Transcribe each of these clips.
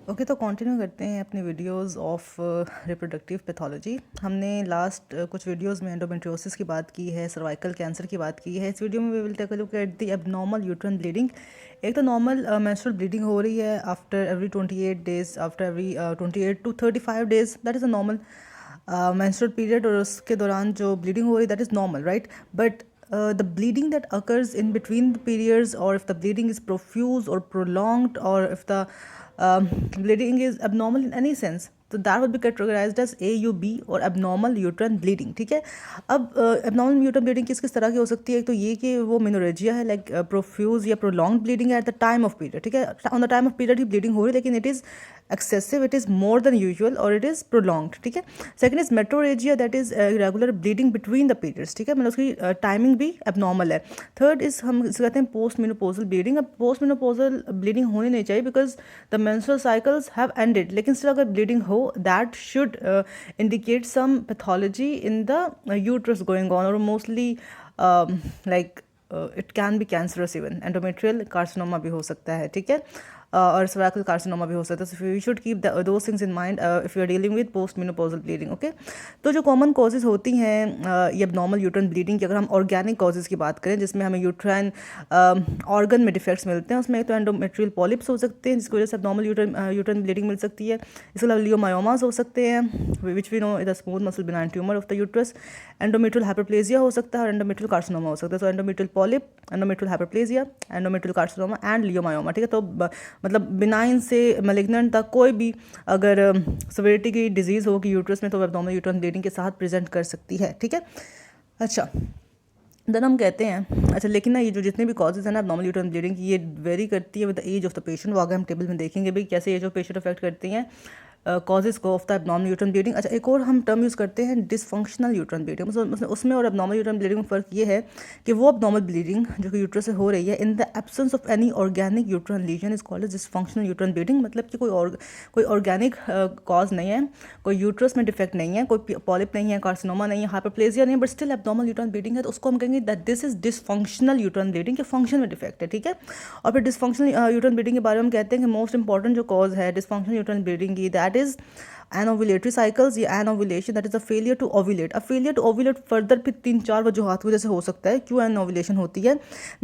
Okay, तो continue करते हैं अपनी वीडियोस ऑफ रिप्रोडक्टिव पैथोलॉजी। हमने लास्ट कुछ वीडियोस में एंडोमेट्रियोसिस की बात की है, सर्वाइकल कैंसर की बात की है। इस वीडियो में we will take a look at the abnormal uterine bleeding. एक तो नॉर्मल मेंस्ट्रुअल ब्लीडिंग हो रही है after every 28 days, after every 28 to 35 days, that is a normal menstrual period. और उसके दौरान जो ब्लीडिंग हो रही है that is normal, right? But the bleeding that occurs in between the periods, or if the bleeding is profuse or prolonged, or if the bleeding is abnormal in any sense, तो that would be categorized as AUB और abnormal uterine bleeding। ठीक है, अब abnormal uterine bleeding किस किस तरह की हो सकती है? एक तो ये कि वो मेनोरेजिया है, लाइक प्रोफ्यूज या प्रोलॉन्ग ब्लीडिंग है at the time of period. ठीक है, on the time of period he bleeding हो रही है, लेकिन it is excessive, it is more than usual, और इट इज़ प्रोलॉन्ग्ड। ठीक है, second is metrorrhagia, that is irregular bleeding between the periods. ठीक है, मतलब उसकी टाइमिंग भी एबनॉर्मल है। थर्ड इज हम इसे कहते हैं पोस्ट मेनोपोजल ब्लीडिंग। अब पोस्ट मेनोपोजल ब्लीडिंग होनी नहीं चाहिए because the menstrual cycles have ended, लेकिन स्टिल अगर ब्लीडिंग हो that should indicate some pathology in the uterus going on, और mostly like it can be cancerous, even endometrial carcinoma भी हो सकता है। ठीक है, और सर्वाइकल कार्सिनोमा भी हो सकता है। So you should keep those things in mind if you are dealing with post menopausal bleeding. Okay, तो जो कॉमन कॉजेज होती हैं ये एबनॉर्मल यूट्राइन ब्लीडिंग की, अगर हम ऑर्गेनिक कॉजेज़ की बात करें जिसमें हमें यूट्राइन ऑर्गन में डिफेक्ट्स मिलते हैं, उसमें एक तो एंडोमेट्रियल पॉलिप्स हो सकते हैं जिसकी वजह से एबनॉर्मल यूट्राइन ब्लीडिंग मिल सकती है। इसके अलावा लियोमायोमास हो सकते हैं which we know is the smooth muscle benign tumour of the uterus. Endometrial hyperplasia हो सकता है और एंडोमेट्रियल कार्सिनोमा हो सकता है। So endometrial polyp, endometrial hyperplasia, endometrial carcinoma and leiomyoma. ठीक है, तो मतलब बिनाइन से मैलिग्नेंट तक कोई भी अगर सिविरिटी की डिजीज़ हो कि यूट्रस में, तो एब्डोमिनल यूट्राइन ब्लीडिंग के साथ प्रेजेंट कर सकती है। ठीक है, अच्छा देन हम कहते हैं, अच्छा लेकिन ना ये जो जितने भी कॉजेज़ हैं ना एब्डोमिनल यूट्राइन ब्लीडिंग की, ये वेरी करती है with the age of the patient. वो आगे हम टेबल में देखेंगे भी कैसे एज ऑफ पेशेंट अफेक्ट करती हैं कॉजेज़ को of the abnormal uterine bleeding. अच्छा, एक और हम टर्म यूज़ करते हैं डिसफंक्शनल यूट्राइन ब्लीडिंग। मतलब उसमें और एब्नॉर्मल यूट्राइन ब्लीडिंग में फ़र्क ये है कि वो एब्नॉर्मल ब्लीडिंग जो कि यूट्रस से हो रही है in the absence of any organic uterine lesion is called as dysfunctional uterine bleeding. मतलब कि कोई ऑर्गेनिक कॉज नहीं है, कोई यूट्रस में डिफेक्ट नहीं है, कोई पॉलिप नहीं है, कार्सिनोमा नहीं है, हाइपरप्लेजिया नहीं है, but still abnormal uterine bleeding है, तो उसको हम कहेंगे that this is dysfunctional uterine bleeding के फंक्शन में डिफेक्ट है। ठीक है, और फिर डिसफंक्शनल यूट्राइन ब्लीडिंग के बारे में हम कहते हैं कि मोस्ट इंपॉर्टेंट जो कॉज है डिसफंक्शनल यूट्राइन ब्लीडिंग की दैट इज एनोवुलेटरी साइकिल्स या anovulation, that is a failure to ovulate. अब फेलियर टू ओव्यूलेट फर्दर फिर 3-4 वजूहात की वजह से हो सकता है क्यों एनोवुलेशन होती है।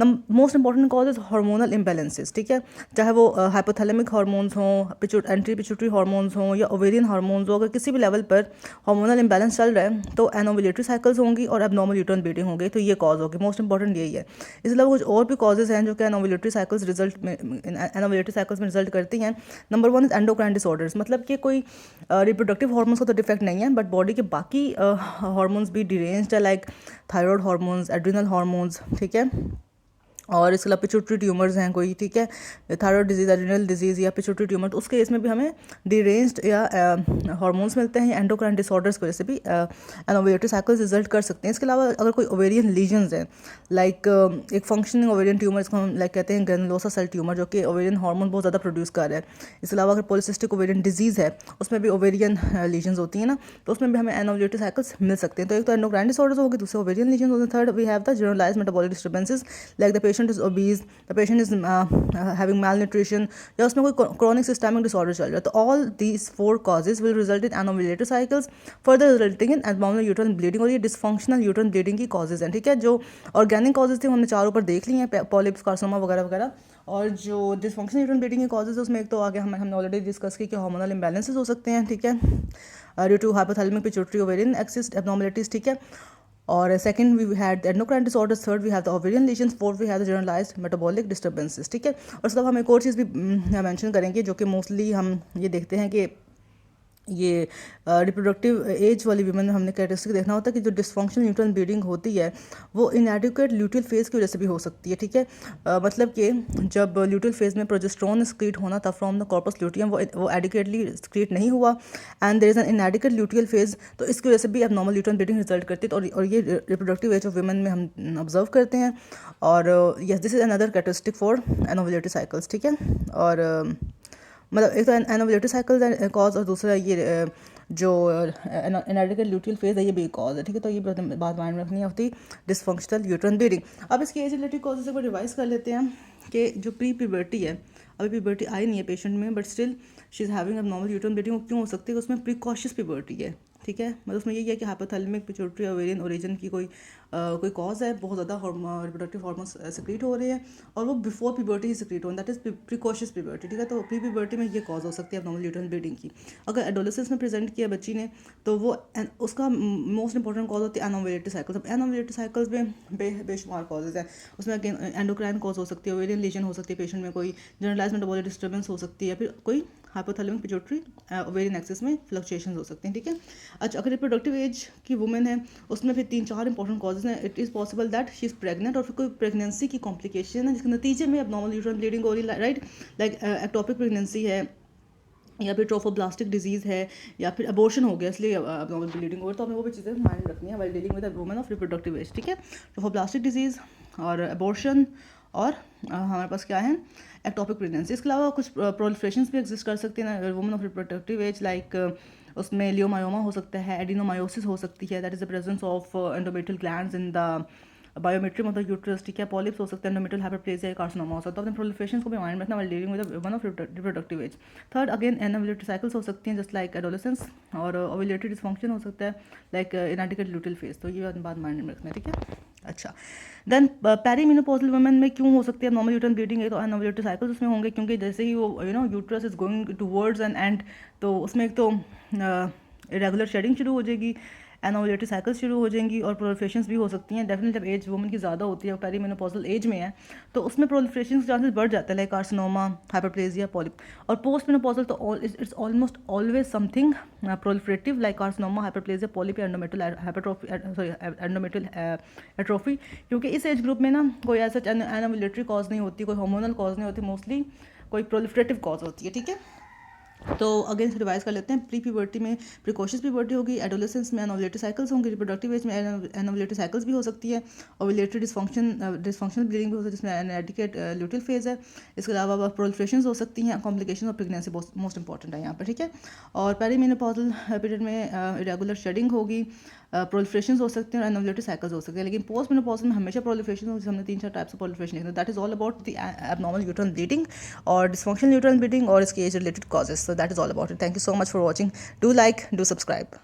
Most important cause is hormonal imbalances. ठीक है, चाहे वो हाइपोथैलेमिक हार्मोन्स हों, एंटी पिट्यूटरी हार्मोन्स हों या ओवेरियन हार्मोन्स हो, अगर किसी भी लेवल पर हार्मोनल इम्बैलेंस चल रहा है तो एनोवुलेटरी साइकिल्स होंगी और एबनॉर्मल यूट्राइन ब्लीडिंग होंगी। तो ये कॉज होगी, मोस्ट इंपॉर्टेंट यही है। इसके अलावा कुछ और भी कॉजेज हैं जो कि एनोवुलेटरी साइकिल्स में रिजल्ट करती हैं। नंबर 1 इज एंडोक्राइन डिसऑर्डर्स, मतलब कि कोई रिप्रोडक्टिव हार्मोन्स का तो डिफेक्ट नहीं है बट बॉडी के बाकी हार्मोन्स भी डिरेंज्ड है, like thyroid hormones, adrenal hormones. ठीक है, और इसके अलावा पिट्यूटरी ट्यूमर्स हैं कोई, ठीक है, थायराइड डिजीज़, एड्रिनल डिजीज़ या पिट्यूटरी ट्यूमर, तो उसके केस में भी हमें डिरेंज्ड या हार्मोन्स मिलते हैं। एंडोक्राइन डिसऑर्डर्स की वजह से भी एनोवुलेटरी साइकिल्स रिजल्ट कर सकते हैं। इसके अलावा अगर कोई ओवेरियन लीजन्स हैं, लाइक एक फंक्शनिंग ओवेरियन ट्यूमर, इसको हम लाइक कहते हैं ग्रेनुलोसा सेल ट्यूमर, जो कि ओवेरियन हार्मोन बहुत ज़्यादा प्रोड्यूस कर रहा है। इसके अलावा अगर पॉलिसिस्टिक ओवेरियन डिजीज़ है उसमें भी ओवेरियन लीजन्स होती हैं ना, तो उसमें भी हमें एनोवुलेटरी साइकिल्स मिल सकते हैं। तो एक तो एंडोक्राइन डिसऑर्डर्स होगी, दूसरे ओवेरियन लीजन्स होते हैं, third we have the generalised metabolic disturbances, like the patient is obese, the patient is having malnutrition, या उसमें कोई chronic systemic disorder चल रहा है। तो all these 4 causes will result in anovulatory cycles, further resulting in abdominal uterine bleeding, और ये dysfunctional uterine bleeding की causes हैं। ठीक है, जो organic causes थे हमने 4 ऊपर देख ली हैं, पॉलिप्स, कार्सिनोमा वगैरह वगैरह, और जो डिसफंक्शनल यूट्राइन ब्लीडिंग के कॉजेज है उसमें एक तो आगे हमने ऑलरेडी डिस्कस की कि हार्मोनल इम्बैलेंसेस हो सकते हैं। ठीक है, due to hypothalamic pituitary ovarian axis abnormalities. ठीक है, और second we had endocrine disorders, third we have the ovarian lesions, fourth we have the generalised metabolic disturbances. ठीक है, और उसके अलावा हम एक और चीज़ भी मेंशन करेंगे जो कि मोस्टली हम ये देखते हैं कि ये रिप्रोडक्टिव एज वाली वीमेन में हमने कैरेक्टरिस्टिक देखना होता है कि जो डिसफंक्शनल यूट्राइन ब्लीडिंग होती है वो इनएडिक्वेट ल्यूटियल फेज की वजह से भी हो सकती है। ठीक है, मतलब कि जब ल्यूटियल फेज में प्रोजेस्टेरोन स्क्रीट होना था फ्रॉम द कॉर्पस ल्यूटियम, वो एडिक्वेटली स्क्रीट नहीं हुआ and there is an inadequate luteal phase, तो इसकी वजह से भी एबनॉर्मल यूट्राइन ब्लीडिंग रिजल्ट करती है। और ये रिप्रोडक्टिव एज ऑफ वीमेन में हम ऑब्जर्व करते हैं। और yes, this is another characteristic for anovulatory cycles. ठीक है, और मतलब एक तो एनोवुलेटरी साइकिल कॉज, और दूसरा ये जो इनएडिक्वेट ल्यूटियल फेज है ये भी कॉज है। ठीक है, तो ये बात माइंड में रखनी होती डिसफंक्शनल यूट्राइन ब्लीडिंग। अब इसकी एज रिलेटेड कॉजेज को रिवाइज कर लेते हैं कि जो प्री प्यूबर्टी है अभी प्यूबर्टी आई नहीं है पेशेंट में, but still she is having abnormal uterine bleeding. वो क्यों हो सकती है? उसमें प्रिकॉशियस प्यूबर्टी है, ठीक है। मतलब उसमें यही है कि हाइपोथैलेमिक पिट्यूटरी ओवेरियन ओरिजिन की कोई कॉज है, बहुत ज़्यादा रिप्रोडक्टिव हार्मोन्स सिक्रीट हो रहे हैं और वो बिफोर प्यूबर्टी ही सिक्रीट हो, दैट इज़ प्रिकॉशियस प्यूबर्टी, ठीक है। तो प्री प्यूबर्टी में ये कॉज हो सकती है एबनॉर्मल यूट्राइन ब्लीडिंग की। अगर एडोलेसेंस में प्रेजेंट किया बच्ची ने तो वो उसका मोस्ट इंपॉर्टेंट कॉज होती है एनोवेलेटरी साइकिल्स। अब एनोवेलेटरी साइकिल्स में बेशुमार कॉजेज हैं। उसमें अगेन एंडोक्राइन कॉज हो सकती है, ओवेरियन लीजन हो सकती है पेशेंट में, कोई जनरलाइज मेटाबॉलिक डिस्टर्बेंस हो सकती है, फिर कोई हाइपोथैलेमिक पिट्यूटरी ओवेरियन एक्सिस में फ्लक्चुएशंस हो सकते हैं, ठीक है। अच्छा, अगर रिप्रोडक्टिव एज की वुमेन है उसमें फिर 3-4 इंपॉर्टेंट कॉजेज हैं। It is possible that she is pregnant और फिर कोई प्रेगनेंसी की कॉम्प्लिकेशन है जिसके नतीजे में एबनॉर्मल यूट्राइन ब्लीडिंग हो रही है, राइट। लाइक एक्टोपिक प्रेगनेंसी है, या फिर ट्रोफोब्लास्टिक डिजीज़ है, या फिर अबॉर्शन हो गया इसलिए एबनॉर्मल ब्लीडिंग हो रही है। तो हमें वो भी चीज़ें माइंड रखनी है while dealing with women of reproductive as, ठीक है। ट्रोफोब्लास्टिक डिजीज़ और अबॉर्शन और हमारे पास क्या है, एक्टोपिक प्रेगनेंसी। इसके अलावा कुछ प्रोलिफरेशंस भी एग्जिस्ट कर सकती हैं women of reproductive as, like उसमें लियोमायोमा हो सकता है, एडिनोमायोसिस हो सकती है, that is the presence of endometrial glands in the biometry मतलब यूट्रस, ठीक है। पॉलिप्स हो सकते हैं, एंडोमेट्रियल हाइपरप्लेजिया, कार्सिनोमा हो सकता है। तो अपने प्रोलिफरेशंस को भी माइंड में रखना while dealing with one of reproductive age. Third, again anovulatory cycles हो सकती हैं जस्ट लाइक एडोलेसेंस, और ओव्यूलेटरी डिसफंक्शन हो सकता है लाइक इनएडिक्वेट लुटेल फेज। तो ये बात माइंड में रखना है, ठीक है। अच्छा, देन पेरीमेनोपॉजल वुमेन में क्यों हो सकती है नॉर्मल यूट्राइन ब्लीडिंग? है तो एनोवेलेटरी साइकिल्स उसमें होंगे, क्योंकि जैसे ही वो uterus is going towards an and, तो उसमें एक तो इरेगुलर शेडिंग शुरू हो जाएगी, एनोवेलेटरी साइकिल्स शुरू हो जाएंगी और प्रोलिफरेशंस भी हो सकती हैं। डेफिनेटली जब एज वुमेन की ज़्यादा होती है और पेरीमेनोपॉजल एज में है तो उसमें प्रोलिफरेशन के चांसेस बढ़ जाते हैं, लाइक कार्सिनोमा, हाइपरप्लेजिया, पॉलिप। और पोस्ट मेनोपॉजल तो it's almost always something proliferative like carcinoma, hyperplasia, polyp, endometrial hypertrophy, sorry endometrial atrophy. क्योंकि इस एज ग्रुप में ना कोई ऐसा एनोवेलेटरी कॉज नहीं होती, कोई हार्मोनल कॉज नहीं होती, मोस्टली कोई प्रोलिफरेटिव कॉज होती है, ठीक है। तो अगेन रिवाइज कर लेते हैं। प्री प्यूबर्टी में प्रिकॉशियस प्यूबर्टी होगी, एडोलेसेंस में एनोवेलेटरी साइकिल्स होंगे, रिप्रोडक्टिव एज में एनोवेलेटरी साइकिल्स भी हो सकती है, ओव्यूलेटरी डिसफंक्शनल ब्लीडिंग भी हो सकती है जिसमें इनएडिक्वेट ल्यूटेल फेज है। इसके अलावा प्रोलिफरेशंस हो सकती हैं, कॉम्प्लिकेशन और प्रेगनेंसी मोस्ट इंपॉर्टेंट है यहाँ पर, ठीक है। और पेरीमेनोपॉजल पीरियड में इरेगुलर शेडिंग होगी, प्रोलिफरेशंस हो सकते हैं और एनोवेलेटरी साइकिल्स हो सकते हैं। लेकिन पोस्ट मेनोपॉजल में हमेशा प्रोलिफरेशन होगी, हमने 3-4 टाइप्स ऑफ प्रोलिफरेशन लिखे, that is all about the abnormal uterine bleeding और डिसफंक्शनल यूट्राइन ब्लीडिंग और इसके age related causes. So that is all about it. Thank you so much for watching. Do like, do subscribe.